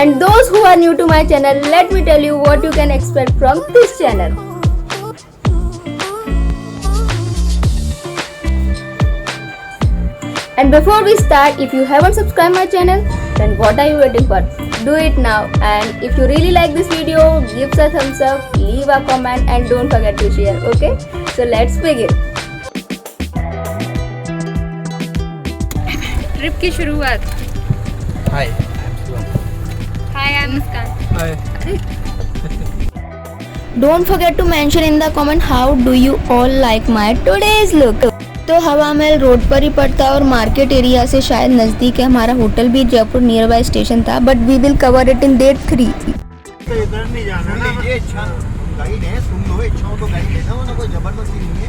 And those who are new to my channel, let me tell you what you can expect from this channel. And before we start, if you haven't subscribed my channel, then what are you waiting for? Do it now. And if you really like this video, give us a thumbs up, leave a comment and don't forget to share, okay? So let's begin. Trip की शुरुआत. Hi. Hi, I'm Muskan. Hi. Don't forget to mention in the comment how do you all like my today's look. तो हवा महल road पर ही पड़ता है और market area से शायद नज़दीक है. हमारा होटल भी जयपुर नियर बाय स्टेशन था, but we will cover it in day 3. तो इधर नहीं जाना ना, ये अच्छा गाइड है, सुन लो, इच्छाओं तो गाइड लेना हो ना, कोई जबरदस्ती नहीं है.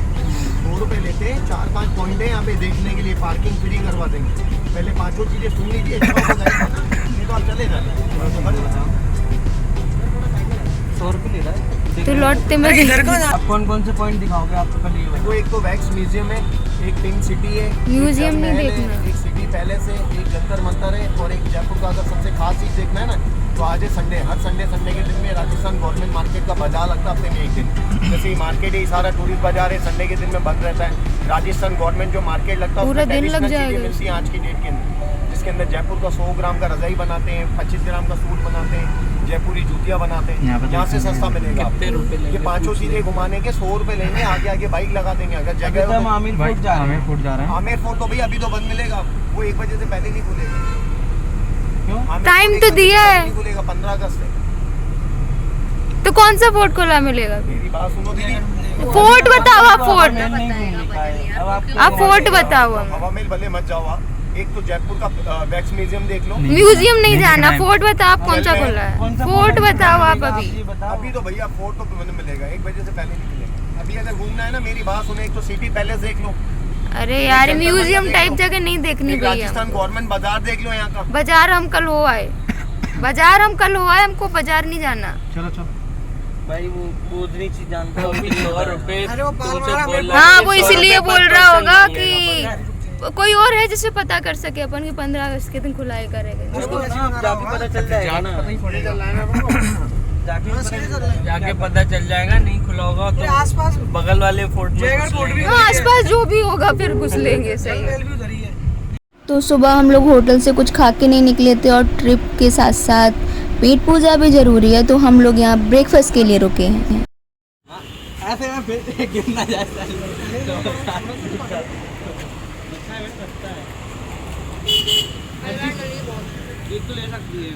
2 रुपए लेते हैं, 4-5 पॉइंट है यहाँ पे देखने के लिए, पार्किंग फ्री करवा देंगे. पहले 5 चीजें सुन लीजिए, इच्छाओं को गाइड लेना, नहीं तो आप चले जाना. 100 रुपये ले रहा है तो लौटते में आप कौन कौन से पॉइंट दिखाओगे आपको पहले ये बताओ. एक तो वैक्स म्यूजियम है, एक पिंक सिटी है, म्यूजियम नहीं देखना, एक सिटी पैलेस है, एक जंतर मंतर है, और एक जयपुर का अगर सबसे खास चीज देखना है ना तो आज है संडे. हर संडे के दिन में राजस्थान गवर्नमेंट मार्केट का बाजार लगता है हफ्ते में एक दिन. जैसे ये मार्केट है, सारा टूरिस्ट बाजार है, संडे के दिन में बंद रहता है. राजस्थान गवर्नमेंट जो मार्केट लगता है पूरा दिन लग जाएगा. मिलती है आज की डेट के अंदर, जिसके अंदर जयपुर का 100 ग्राम का रजाई बनाते हैं, 25 ग्राम का सूट बनाते हैं, जयपुरी जूतियाँ बनाते हैं. यहाँ से सस्ता मिलेगा. ये 5 चीजें घुमाने के 100 रुपए लेंगे, आगे आगे बाइक लगा देंगे. अगर जगह आमिर फोर्ट जा रहे हैं. आमिर फोर्ट तो भैया अभी तो बंद मिलेगा, वो 1 बजे से पहले नहीं खुलेगा. टाइम तो दिया है, खुलेगा 15 अगस्त से. तो कौन सा फोर्ट खुला मिलेगा? मेरी बात सुनो दीदी, फोर्ट बताओ. आप फोर्ट, आप फोर्ट बताओ. हवा में भले मत जाओ आप. एक तो जयपुर का वैक्स म्यूजियम देख लो. म्यूजियम नहीं जाना, फोर्ट बताओ. आप कौन सा खुला है? फोर्ट बताओ आप. अभी तो भैया फोर्ट तो बंद मिलेगा, 1 बजे से पहले नहीं मिलेगा. अभी अगर घूमना है ना, मेरी बात सुने, एक तो सिटी पैलेस देख लो. अरे यार, म्यूजियम टाइप जगह नहीं देखनी भैया. राजस्थान गवर्नमेंट बाजार देख लो यहाँ का. बाजार हम कल हो आए, हमको बाजार नहीं जाना. चलो भाई वो दूसरी चीज जानता हूँ हाँ, वो इसलिए बोल रहा होगा कि कोई और है जिसे पता कर सके अपन कि 15 अगस्त के दिन खुलाए करेगा. जाके पता चल जाएगा ना, जाके पता चल जाएगा. नहीं खुला होगा तो आसपास बगल वाले फोर्ट में, आसपास जो भी होगा फिर घुस लेंगे. सही. तो सुबह हम लोग होटल से कुछ खा के नहीं निकले थे और ट्रिप के साथ साथ पेट पूजा भी जरूरी है, तो हम लोग यहाँ ब्रेकफास्ट के लिए रुके हैं. ऐसे में फिर गिरना जाता है. तो ले सकती है.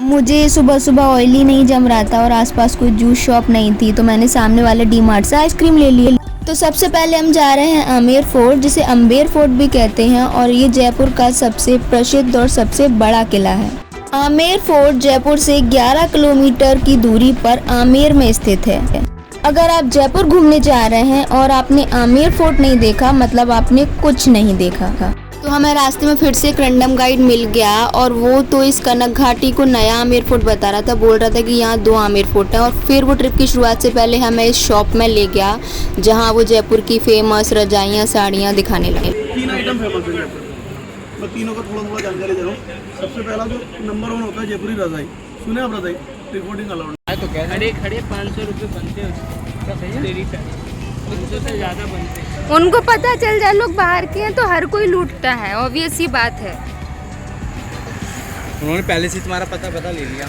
मुझे सुबह सुबह ऑयली नहीं जम रहा था और आसपास कोई जूस शॉप नहीं थी, तो मैंने सामने वाले डी मार्ट से आइसक्रीम ले ली. तो सबसे पहले हम जा रहे हैं आमेर फोर्ट, जिसे अम्बेर फोर्ट भी कहते हैं, और ये जयपुर का सबसे प्रसिद्ध और सबसे बड़ा किला है. आमेर फोर्ट जयपुर से 11 किलोमीटर की दूरी पर आमेर में स्थित है. अगर आप जयपुर घूमने जा रहे हैं और आपने आमेर फोर्ट नहीं देखा, मतलब आपने कुछ नहीं देखा. तो हमें रास्ते में फिर से एक रैंडम गाइड मिल गया, और वो तो इस कनक घाटी को नया आमेर फोर्ट बता रहा था. बोल रहा था कि यहाँ 2 आमेर फोर्ट हैं. और फिर वो ट्रिप की शुरुआत से पहले हमें इस शॉप में ले गया जहाँ वो जयपुर की फेमस रजाइयाँ साड़ियाँ दिखाने लगे. 3 आइटम फेमस है जयपुर. मैं तीनों का थोड़ा थोड़ा जानकारी दे रहा हूँ. सबसे पहला जो नंबर 1 होता है जयपुरी रजाई. सुने आप रजाई? Recording allowed. तो खड़े 500 रुपये बनते हैं, से ज्यादा बनते हैं. उनको पता चल जाए लोग बाहर के हैं तो हर कोई लूटता है, ऑब्वियस ही बात है. उन्होंने पहले से तुम्हारा पता ले लिया.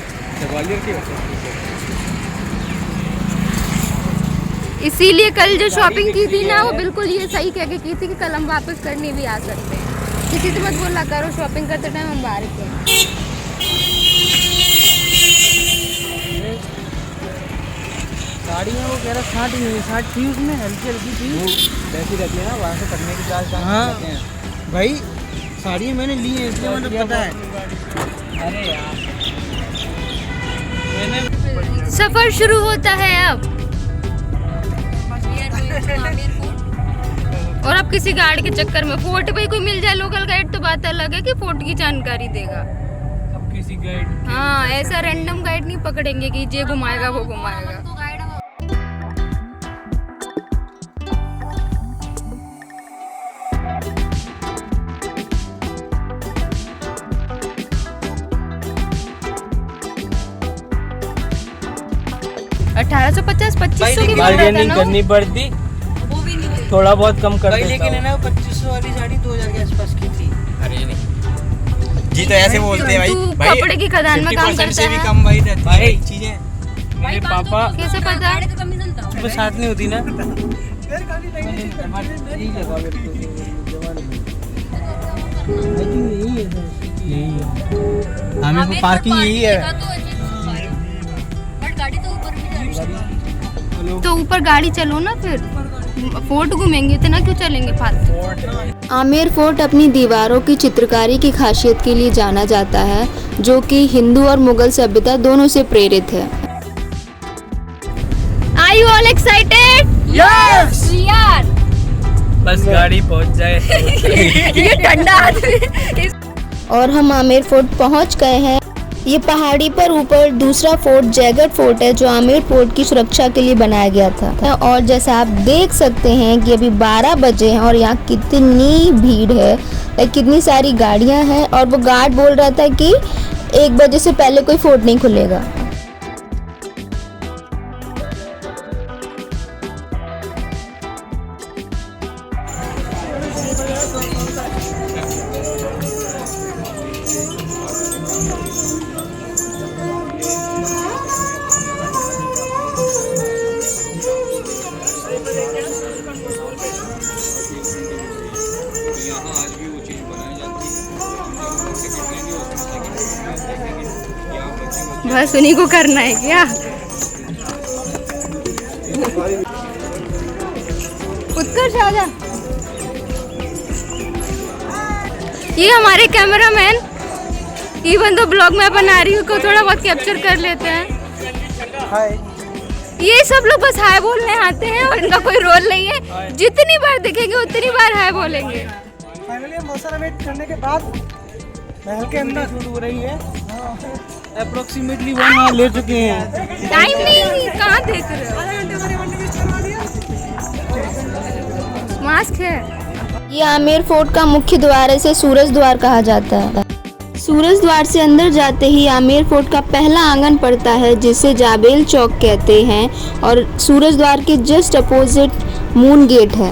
ग्वालियर की इसीलिए कल जो शॉपिंग की थी ना, वो बिल्कुल ये सही कह के की थी कि कल हम वापस करने भी आ सकते हैं. किसी से मत बोला करो शॉपिंग करते टाइम हम बाहर के हैं. गाड़ियाँ वो कह रहा 60 थी उसमें, हल्की थी. वैसी रहती है ना, वहाँ से करने की चार्ज. हाँ भाई, साड़ियाँ मैंने ली हैं इसलिए मुझे पता है. अरे यार, सफर शुरू होता है अब. और अब किसी गाइड के चक्कर में फोर्ट पे कोई मिल जाए लोकल गाइड तो बात अलग है कि फोर्ट की जानकारी देगा. अब किसी गाइड, हाँ, ऐसा रैंडम गाइड नहीं पकड़ेंगे कि ये घुमाएगा वो घुमाएगा. 1850 2500 की बोल रहा था बार्गेनिंग ना करनी पड़ती, थोड़ा बहुत कम कर भाई देता लेकिन है हूँ। ना 2500 वाली साड़ी 2000 के आसपास की थी। अरे नहीं जी, तो ऐसे बोलते हैं तू भाई कपड़े की खदान में काम 50% करता से भी है। कम भाई रहती भाई, है चीजें। मेरे पापा कैसे पता? वो साथ नहीं होती ना। यही लगा मेरे को जमाने में। यही है। हमें को पार्किंग यही है। तो ऊपर गाड़ी चलो ना, फिर फोर्ट घूमेंगे, इतना क्यों चलेंगे फालतू। आमेर फोर्ट अपनी दीवारों की चित्रकारी की खासियत के लिए जाना जाता है, जो कि हिंदू और मुगल सभ्यता दोनों से प्रेरित है। Are you all excited? Yes! यार बस गाड़ी पहुंच जाए। ये ठंडा आदमी। और हम आमेर फोर्ट पहुंच गए हैं। ये पहाड़ी पर ऊपर दूसरा फोर्ट जयगढ़ फोर्ट है, जो आमेर फोर्ट की सुरक्षा के लिए बनाया गया था। और जैसा आप देख सकते हैं कि अभी 12 बजे हैं और यहाँ कितनी भीड़ है, कितनी सारी गाड़ियाँ हैं। और वो गार्ड बोल रहा था कि 1 बजे से पहले कोई फोर्ट नहीं खुलेगा। बस उन्हीं को करना है क्या? उत्कर्ष आजा। ये हमारे कैमरामैन, इवन तो ब्लॉग में बना रही हूँ को थोड़ा बहुत कैप्चर कर लेते हैं। हाय। ये सब लोग बस हाय बोलने आते हैं और इनका कोई रोल नहीं है। जितनी बार देखेंगे उतनी बार हाय बोलेंगे। फाइनली हम बहुत सारा वेट करने के बाद महल के अंदर शूट हो रही है। अप्रोक्सीमेटली 1 आवर ले चुके हैं। टाइम नहीं, कहाँ देख रहे हो? मास्क है। ये आमेर फोर्ट का मुख्य द्वार है, इसे सूरज द्वार कहा जाता है। सूरज द्वार से अंदर जाते ही आमेर फोर्ट का पहला आंगन पड़ता है, जिसे जाबेल चौक कहते हैं। और सूरज द्वार के जस्ट अपोजिट मून गेट है।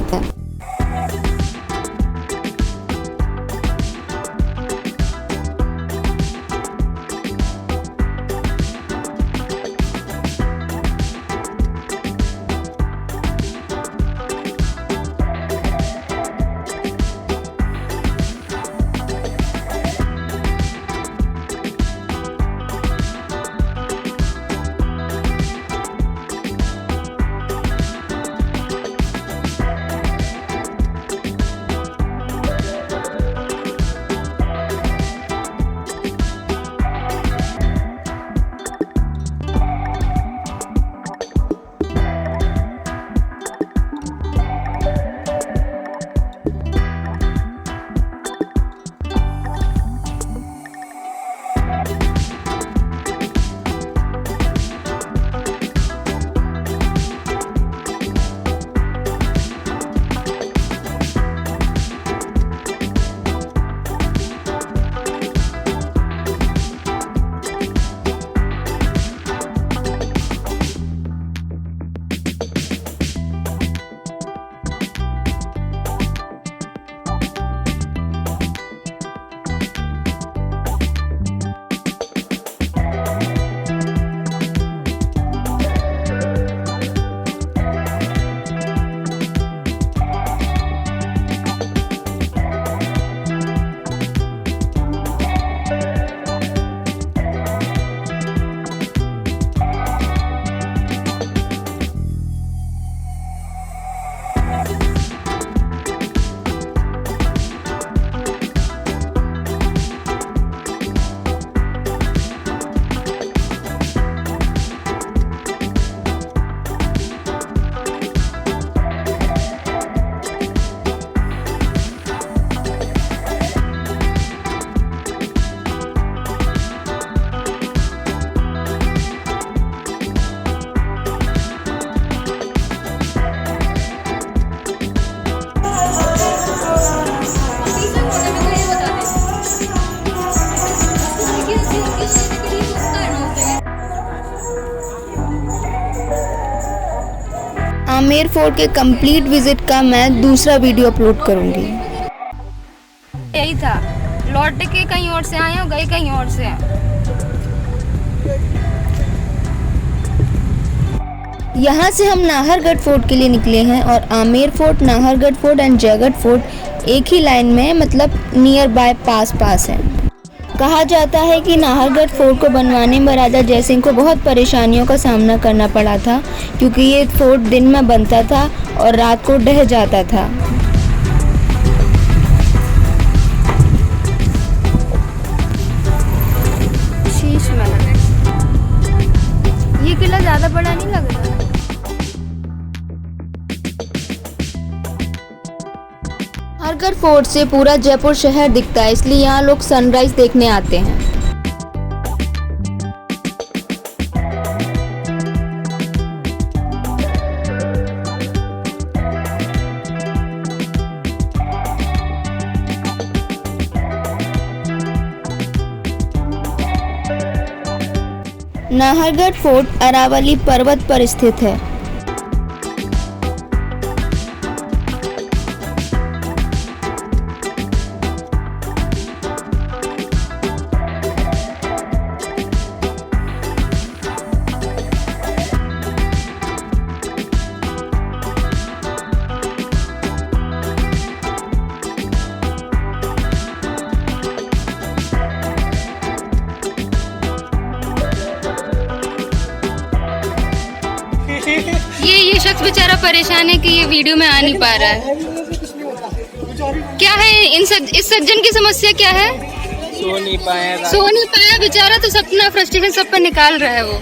आमेर फोर्ट के कंप्लीट विजिट का मैं दूसरा वीडियो अपलोड करूंगी। यही था, लौट के कहीं और से आए और गए कहीं और से। यहाँ से हम नाहरगढ़ फोर्ट के लिए निकले हैं और Amer fort, Nahargarh fort and Jaigarh fort एक ही लाइन में, मतलब नियर बाय पास है। कहा जाता है कि नाहरगढ़ फोर्ट को बनवाने में राजा जयसिंह को बहुत परेशानियों का सामना करना पड़ा था, क्योंकि ये फोर्ट दिन में बनता था और रात को ढह जाता था। शीश महल, ये किला ज्यादा बड़ा नहीं लग रहा। नाहरगढ़ फोर्ट से पूरा जयपुर शहर दिखता है, इसलिए यहाँ लोग सनराइज देखने आते हैं। नाहरगढ़ फोर्ट अरावली पर्वत पर स्थित है। ये शख्स बेचारा परेशान है कि ये वीडियो में आ नहीं पा रहा है। क्या है इस सज्जन की समस्या क्या है? सो नहीं पाया बेचारा, तो अपना फ्रस्ट्रेशन सब पर निकाल रहा है वो।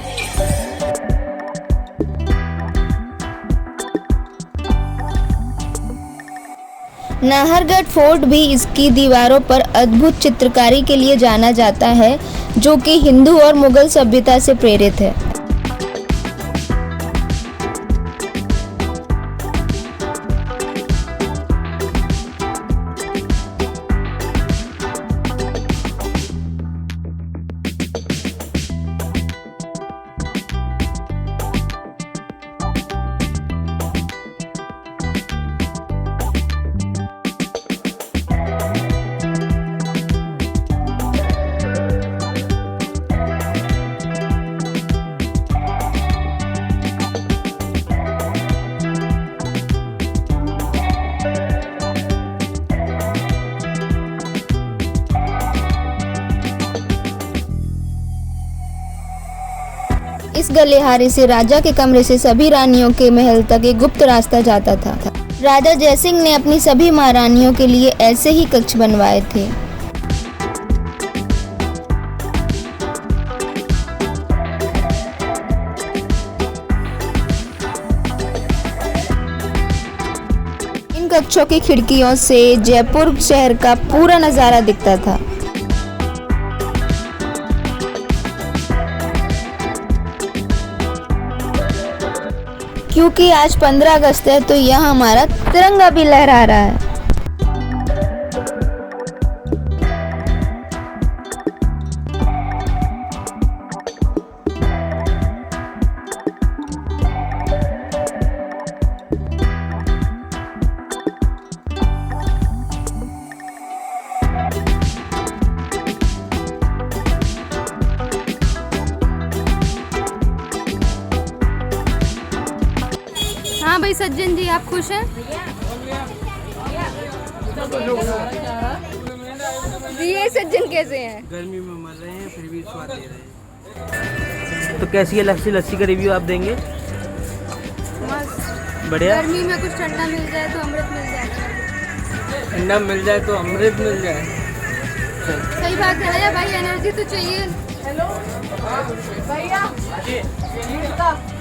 नाहरगढ़ फोर्ट भी इसकी दीवारों पर अद्भुत चित्रकारी के लिए जाना जाता है, जो कि हिंदू और मुगल सभ्यता से प्रेरित है। इस गलिहारे से राजा के कमरे से सभी रानियों के महल तक एक गुप्त रास्ता जाता था। राजा जयसिंह ने अपनी सभी महारानियों के लिए ऐसे ही कक्ष बनवाए थे। इन कक्षों की खिड़कियों से जयपुर शहर का पूरा नज़ारा दिखता था। क्योंकि आज 15 अगस्त है तो यहाँ हमारा तिरंगा भी लहरा रहा है। हाँ भाई सज्जन जी, आप खुश हैं? ये सज्जन कैसे हैं? गर्मी में मर रहे हैं फिर भी स्वाद ले रहे हैं। तो कैसी है लस्सी का रिव्यू आप देंगे? मस्त। बढ़िया। गर्मी में कुछ ठंडा मिल जाए तो अमृत मिल जाए। ठंडा मिल जाए तो अमृत मिल जाए। सही बात है ना भाई, एनर्जी तो चाहिए।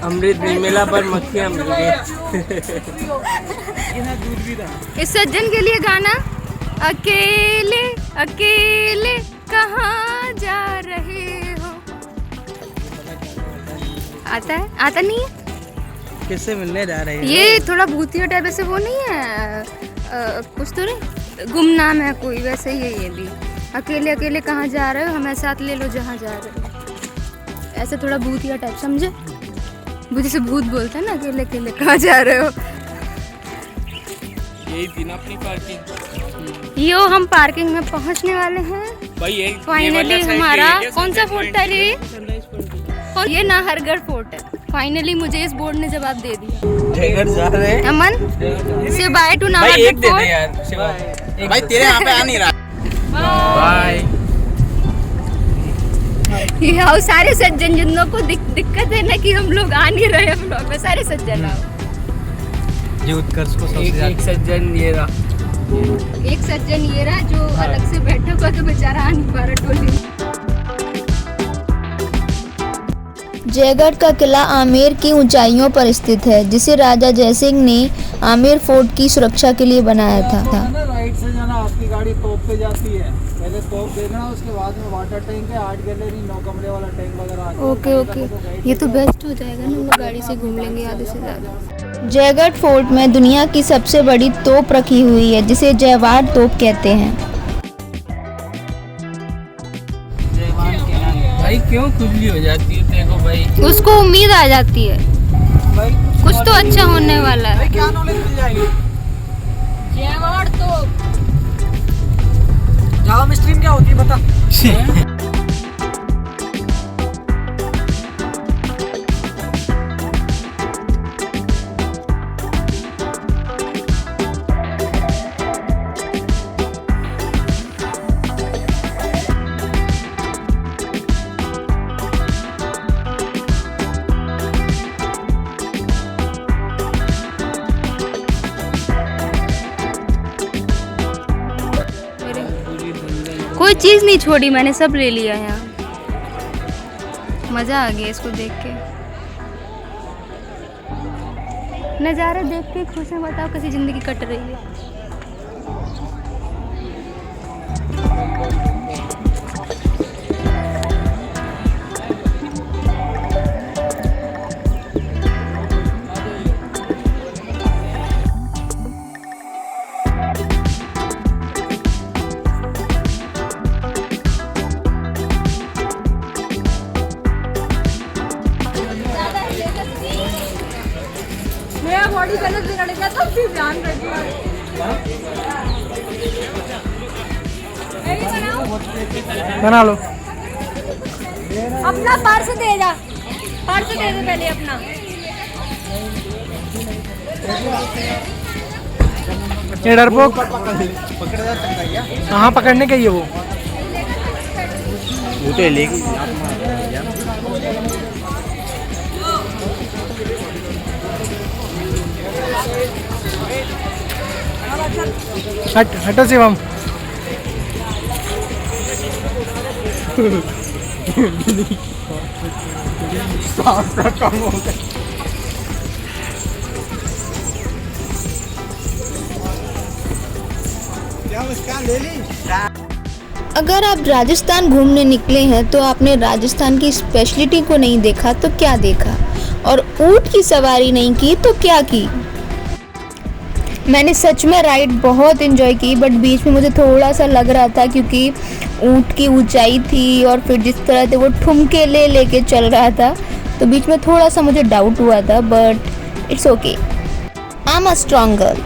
अमृत नहीं मिला पर मक्खियाँ मिल गई। इस सज्जन के लिए गाना, अकेले अकेले कहाँ जा रहे हो। आता है? आता नहीं है? किससे मिलने जा रहे हैं? ये थोड़ा भूतिया टाइप ऐसे वो नहीं है, कुछ तो नहीं, गुमनाम है कोई, वैसे ही है ये भी। अकेले अकेले कहाँ जा रहे हो, हमें साथ ले लो जहाँ जा रहे हो, ऐसे थोड़ा भूतिया टाइप, समझे? वो जैसे भूत बोलता है ना, अकेले अकेले कहाँ जा रहे हो। यही थी ना अपनी पार्किंग। यो हम पार्किंग में पहुंचने वाले हैं भाई ये फाइनली। हमारा कौन सा फोर्ट था ये? ये नाहरगढ़ फोर्ट है। फाइनली मुझे इस बोर्ड ने जवाब दे दिया। जयगढ़ जा रहे हैं। अमन से बाय टू भाई नाहरगढ़ एक दे दे फोर्ट। यार शिवा। भाई तेरे यहाँ पे आ नहीं रहा। बाय। ये सारे सज्जन जिनों को दिक्कत है ना कि हम लोग आ नहीं रहे ब्लॉग में, सारे सज्जन आओ। ये उत्कर्ष को सबसे एक ज्यादा सज्जन ये रहा। एक सज्जन ये रहा जो अलग से बैठा हुआ, तो बेचारा आ नहीं पा रहा टोली। जयगढ़ का किला आमेर की ऊंचाइयों पर स्थित है, जिसे राजा जयसिंह ने आमेर फोर्ट की सुरक्षा के लिए बनाया था। राइट से जाना, आपकी गाड़ी तोप पे जाती है, पहले तोप देखना, उसके बाद में वाटर टैंक है, 8 गैलरी 9 कमरे वाला टैंक वगैरह। ओके ओके, ये तो बेस्ट हो जाएगा ना, हम लोग गाड़ी से घूम लेंगे आधे से ज़्यादा। जयगढ़ फोर्ट में दुनिया की सबसे बड़ी तोप रखी हुई है, जिसे जयवार तोप कहते हैं। भाई क्यों खुजली हो जाती है देखो भाई। उसको उम्मीद आ जाती है कुछ तो अच्छा होने वाला है। क्या नॉलेज मिल जाएगी? जयवार तोप। जावा में स्ट्रीम क्या होती है बता। कोई चीज़ नहीं छोड़ी मैंने, सब ले लिया है यहाँ। मज़ा आ गया इसको देख के, नज़ारा देख के खुश है। बताओ कैसी ज़िंदगी कट रही है। मेरा बॉडी कलर बिगड़ गया तो भी ध्यान रखिए। बना लो। अपना पर्स दे जा, पर्स दे दे पहले अपना। ये डरपोक कहाँ पकड़ने का ही है वो? तो लेगी। हटो शिवम। अगर आप राजस्थान घूमने निकले हैं तो आपने राजस्थान की स्पेशलिटी को नहीं देखा तो क्या देखा, और ऊंट की सवारी नहीं की तो क्या की। मैंने सच में राइड बहुत एंजॉय की, बट बीच में मुझे थोड़ा सा लग रहा था क्योंकि ऊंट की ऊंचाई थी और फिर जिस तरह से वो ठुमके ले लेके चल रहा था, तो बीच में थोड़ा सा मुझे डाउट हुआ था, but it's okay. I am a strong girl.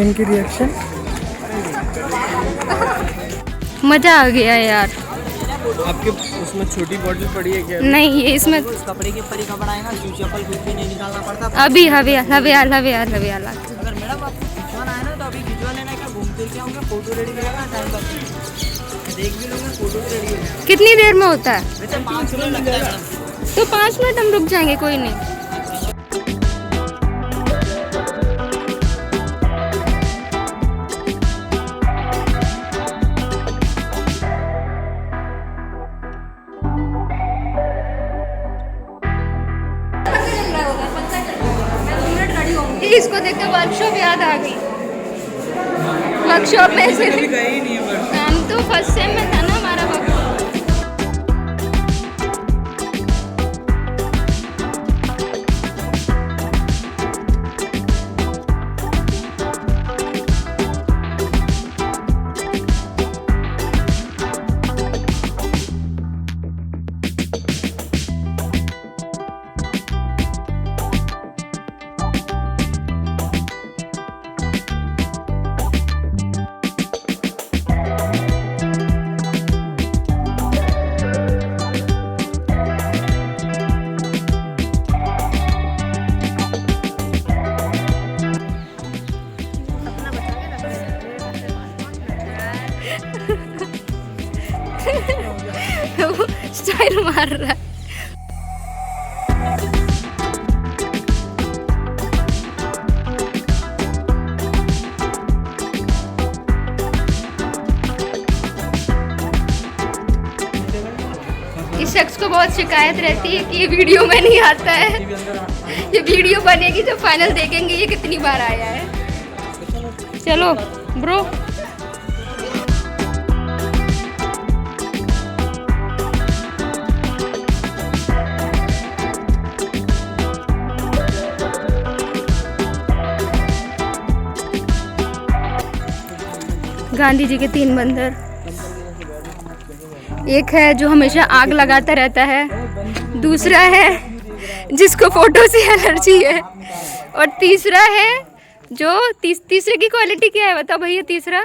इनकी रिएक्शन। मजा आ गया यार। आपके उसमें छोटी बॉटल पड़ी है क्या? नहीं ये इसमें कपड़े के ऊपर ही कपड़ा है ना, शूज चप्पल कुछ भी नहीं निकालना पड़ता। अभी हवे अगर मैडम आपको खिंचवाना है ना तो अभी खिंचवा लेना, क्या घूमते क्या होंगे, फोटो रेडी करेगा, टाइम पास देख भी लूँगा, फोटो भी रेडी हो जाएगा। कितनी देर में होता है? वैसे 5 मिनट लगता है मैडम। तो 5 मिनट हम रुक जाएंगे, कोई नहीं। इसको देख के वर्कशॉप याद आ गई। वर्कशॉप में से हम तो फर्स्ट सेम में था ना हमारा वर्कशॉप। स्टाइल मार रहा है। इस शख्स को बहुत शिकायत रहती है कि ये वीडियो में नहीं आता है। ये वीडियो बनेगी जब फाइनल देखेंगे ये कितनी बार आया है। चलो ब्रो। गांधी जी के 3 बंदर। एक है जो हमेशा आग लगाता रहता है, दूसरा है जिसको फोटो से एलर्जी है, और तीसरा है जो तीसरे की क्वालिटी क्या है बताओ भैया? तीसरा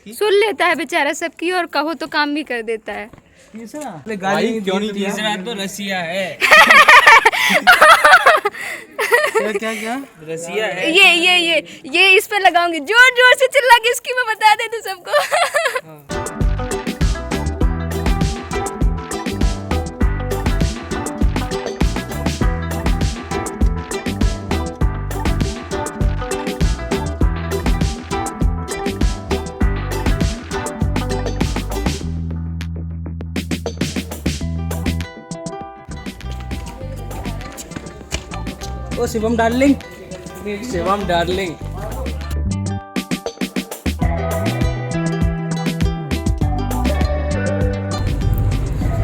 सुन लेता है बेचारा सबकी और कहो तो काम भी कर देता है। गाली क्यों नहीं? तीसरा तो रसिया है। क्या रसिया है। ये इस पे लगाऊंगी, जोर जोर से चिल्ला के इसकी मैं बता दे तू सबको। ओ शिवम डार्लिंग, शिवम डार्लिंग।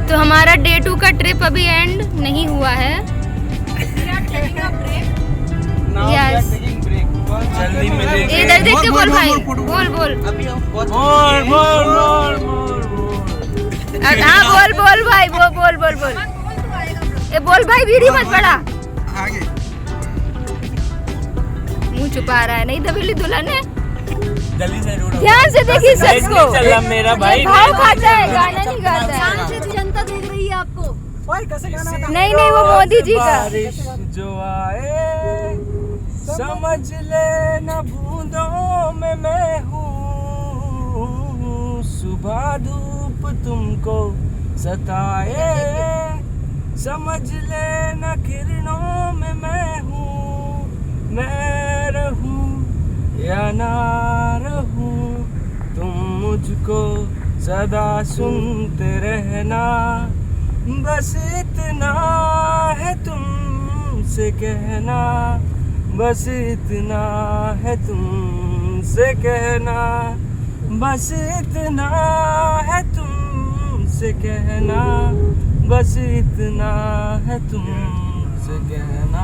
तो हमारा डे 2 का ट्रिप अभी एंड नहीं हुआ है। यस जल्दी मिलेंगे। इधर देख के बोल भाई, बोल बोल। हाँ बोल भाई, बोल। ए बोल भाई, वीडियो मत पड़ा। मुंह छुपा रहा है, नहीं दबेली दुल्हन है। जल्दी से ध्यान से देखिए शख्स को। चला मेरा भाई भाव खाता है, गाना नहीं गाता है। जनता देख रही है आपको। कैसे गाना? नहीं वो मोदी जी का। बारिश जो आए समझ ले न बूंदों में मैं हूँ, सुबह धूप तुमको सताए समझ ले न किरणों में मैं हूँ, मैं रहूँ या ना रहूँ, तुम मुझको सदा सुनते रहना, बस इतना है तुमसे कहना, बस इतना है तुमसे कहना, बस इतना है तुमसे कहना, बस इतना है तुमसे कहना।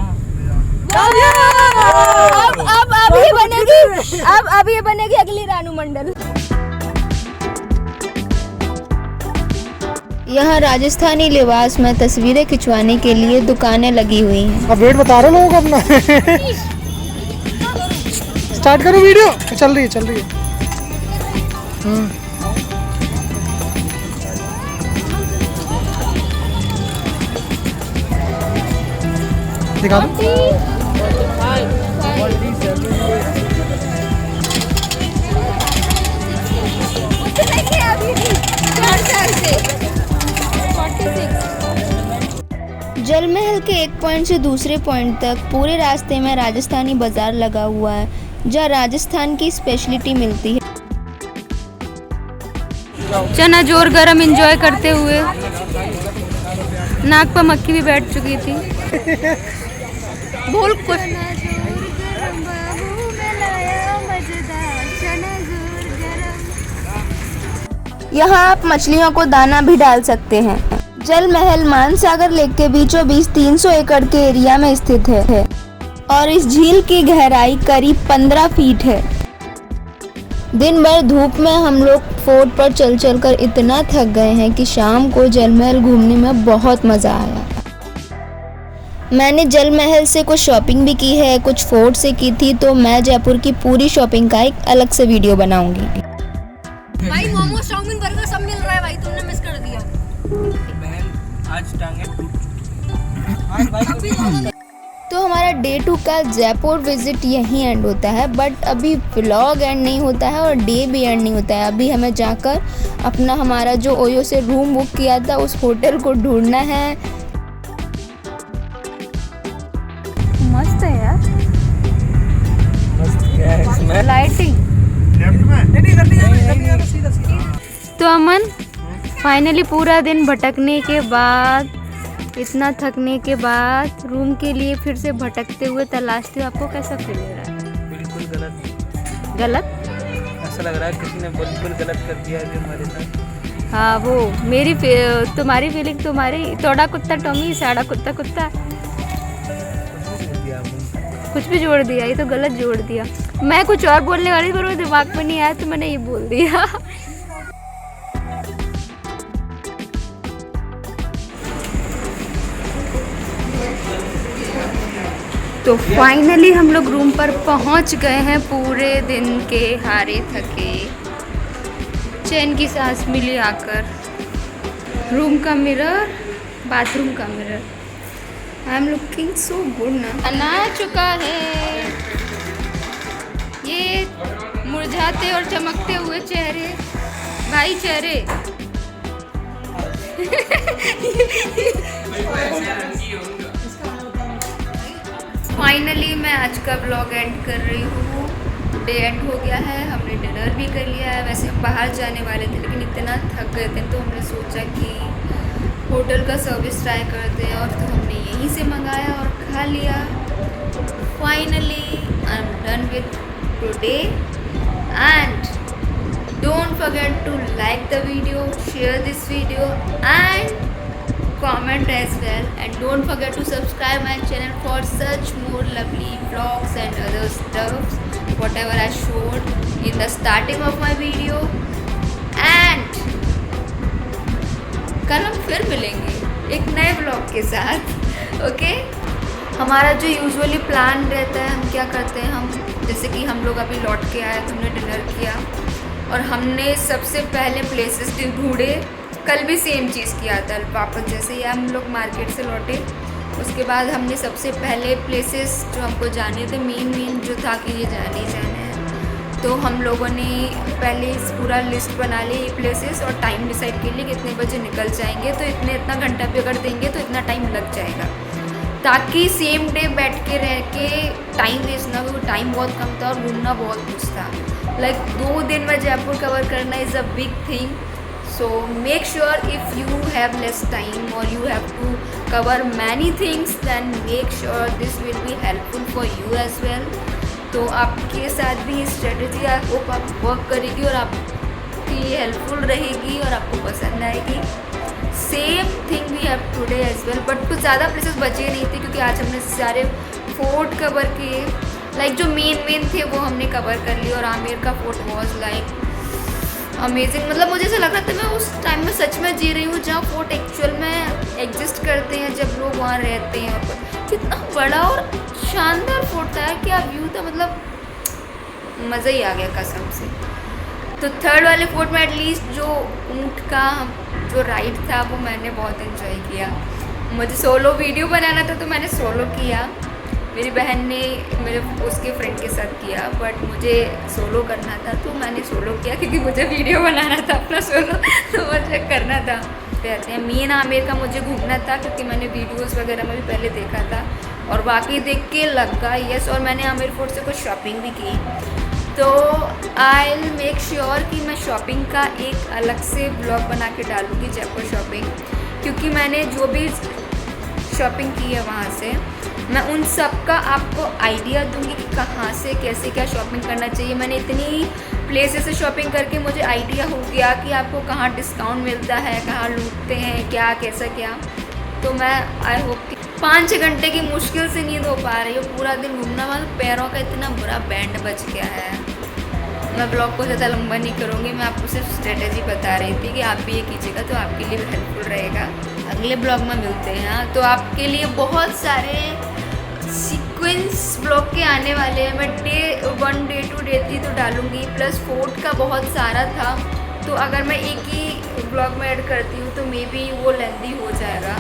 अब ये बनेगी अगली रानू मंडल। यहाँ राजस्थानी लिबास में तस्वीरें खिंचवाने के लिए दुकानें लगी हुई हैं। अब रेट बता रहे लोगों को अपना। स्टार्ट करो वीडियो। चल रही है दिखा दो। जल महल के एक पॉइंट से दूसरे पॉइंट तक पूरे रास्ते में राजस्थानी बाजार लगा हुआ है, जहाँ राजस्थान की स्पेशलिटी मिलती है। चना जोर गरम एंजॉय करते हुए नाक पर मक्खी भी बैठ चुकी थी। बोल कुछ। यहाँ आप मछलियों को दाना भी डाल सकते हैं। जल महल मानसागर लेक के बीचों बीच 300 एकड़ के एरिया में स्थित है और इस झील की गहराई करीब 15 फीट है। दिन भर धूप में हम लोग फोर्ट पर चल चल कर इतना थक गए हैं कि शाम को जल महल घूमने में बहुत मज़ा आया। मैंने जल महल से कुछ शॉपिंग भी की है, कुछ फोर्ट से की थी, तो मैं जयपुर की पूरी शॉपिंग का एक अलग से वीडियो बनाऊंगी। भाई मोमोज चाउमीन बर्गर सब मिल रहा है भाई, तुमने मिस कर दिया। आज टांगे तो हमारा डे 2 का जयपुर विजिट यहीं एंड होता है, बट अभी व्लॉग एंड नहीं होता है और डे भी एंड नहीं होता है। अभी हमें जाकर अपना हमारा जो ओयो से रूम बुक किया था उस होटल को ढूंढना है। मस्त है यार, मस्त क्या है इसमें? लाइटिंग। तो अमन फाइनली पूरा दिन भटकने के बाद, इतना थकने के बाद रूम के लिए फिर से भटकते हुए तलाशते हुए आपको कैसा फील हो रहा है? बिल्कुल गलत। गलत? ऐसा लग रहा है किसी ने बिल्कुल गलत कर दिया जो हमारे साथ। हाँ, वो मेरी तुम्हारी फीलिंग, तुम्हारी तोड़ा कुत्ता टॉमी, साड़ा कुत्ता कुत्ता, कुछ भी जोड़ दिया। ये तो गलत जोड़ दिया। मैं कुछ और बोलने वाली पर वो दिमाग में नहीं आया तो मैंने ये बोल दिया। तो फाइनली हम लोग रूम पर पहुंच गए हैं, पूरे दिन के हारे थके, चैन की सांस मिली आकर। रूम का मिरर, बाथरूम का mirror, I am looking so good ना। अना चुका है ये मुरझाते और चमकते हुए चेहरे, भाई चेहरे। फाइनली मैं आज का ब्लॉग एंड कर रही हूँ। डे एंड हो गया है, हमने डिनर भी कर लिया है। वैसे हम बाहर जाने वाले थे लेकिन इतना थक गए थे तो हमने सोचा कि होटल का सर्विस ट्राई करते हैं, और तो हमने यहीं से मंगाया और खा लिया। Finally I am done with today and don't forget to like the video, share this video and comment as well, and don't forget to subscribe my channel for such more lovely vlogs and other stuff whatever I showed in the starting of my video. And कल हम फिर मिलेंगे एक नए blog के साथ। Okay, हमारा जो यूजुअली प्लान रहता है, हम क्या करते हैं, हम जैसे कि हम लोग अभी लौट के आए, तुमने डिनर किया और हमने सबसे पहले प्लेसेस ढूंढे। कल भी सेम चीज़ किया था, वापस जैसे ही हम लोग मार्केट से लौटे उसके बाद हमने सबसे पहले प्लेसेस जो हमको जाने थे, मेन जो था कि ये जाना ही जाना है, तो हम लोगों ने पहले पूरा लिस्ट बना ली ये प्लेसेस और टाइम डिसाइड कर लिए कितने बजे निकल जाएंगे। तो इतना घंटा भी अगर देंगे तो इतना टाइम लग जाएगा, ताकि सेम डे बैठ के रह के टाइम वेस्ट ना हो। टाइम बहुत कम था और घूमना बहुत कुछ था। लाइक 2 दिन में जयपुर कवर करना is a big thing. So make sure if you have less time or you have to cover many things, then make sure this will be helpful for you as well. तो आपके साथ भी strategy I hope आप work करेगी और आपकी helpful रहेगी और आपको पसंद आएगी। Same thing we have today as well, but कुछ ज़्यादा प्लेसेस बचे नहीं थे क्योंकि आज हमने सारे फोर्ट कवर किए। लाइक जो मेन थे वो हमने कवर कर लिए और आमेर का फोर्ट वॉज लाइक अमेजिंग। मतलब मुझे ऐसा लग रहा था मैं उस टाइम में सच में जी रही हूँ जहाँ फोर्ट एक्चुअल में एग्जिस्ट करते हैं, जब लोग वहाँ रहते हैं। और कितना बड़ा और शानदार फोर्ट था, क्या व्यू था। मतलब मज़ा ही आ गया कसम से। तो थर्ड वाले फोर्ट में एटलीस्ट जो ऊँट का जो राइड था वो मैंने बहुत एंजॉय किया। मुझे सोलो वीडियो बनाना था तो मैंने सोलो किया, मेरी बहन ने मेरे उसके फ्रेंड के साथ किया, बट मुझे सोलो करना था तो मैंने सोलो किया क्योंकि मुझे वीडियो बनाना था अपना सोलो तो मुझे करना था। कहते हैं मेन आमेर का मुझे घूमना था क्योंकि मैंने वीडियोस वगैरह में भी पहले देखा था और वाकई देख के लगा यस। और मैंने आमेर फोर्ट से कुछ शॉपिंग भी की, तो आई विल मेक श्योर कि मैं शॉपिंग का एक अलग से ब्लॉग बना के डालूँगी, जयपुर शॉपिंग, क्योंकि मैंने जो भी शॉपिंग की है वहाँ से मैं उन सब का आपको आइडिया दूंगी कि कहाँ से कैसे क्या शॉपिंग करना चाहिए। मैंने इतनी प्लेसेस से शॉपिंग करके मुझे आइडिया हो गया कि आपको कहाँ डिस्काउंट मिलता है, कहाँ लूटते हैं, क्या कैसा क्या। तो मैं आई होप कि 5-6 घंटे की मुश्किल से नींद हो पा रही हो, पूरा दिन घूमना, मतलब पैरों का इतना बुरा बैंड बच गया है। मैं ब्लॉग को ज़्यादा लंबा नहीं करूँगी, मैं आपको सिर्फ स्ट्रेटेजी बता रही थी कि आप भी ये कीजिएगा तो आपके लिए हेल्पफुल रहेगा। अगले ब्लॉग में मिलते हैं, तो आपके लिए बहुत सारे सीक्वेंस ब्लॉग के आने वाले हैं। मैं डे 1 डे 2 डे 3 तो डालूँगी, प्लस फोर्ट का बहुत सारा था तो अगर मैं एक ही ब्लॉग में ऐड करती हूँ तो मे बी वो लेंदी हो जाएगा।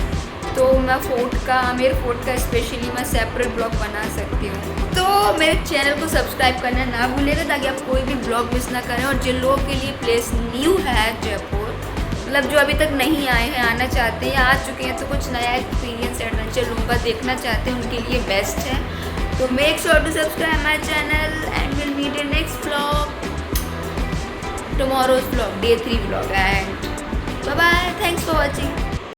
तो मैं फोर्ट का, आमेर फोर्ट का स्पेशली मैं सेपरेट ब्लॉग बना सकती हूँ। तो मेरे चैनल को सब्सक्राइब करना ना भूलिएगा ताकि आप कोई भी ब्लॉग मिस ना करें। और जिन लोगों के लिए प्लेस न्यू है जयपुर, मतलब जो अभी तक नहीं आए हैं, आना चाहते हैं या आ चुके हैं तो कुछ नया एक्सपीरियंस एडवेंचर लोगों का देखना चाहते हैं, उनके लिए बेस्ट है। तो make sure to subscribe my channel and will meet in next blog, tomorrow's blog, day 3 blog, and bye bye, thanks for watching.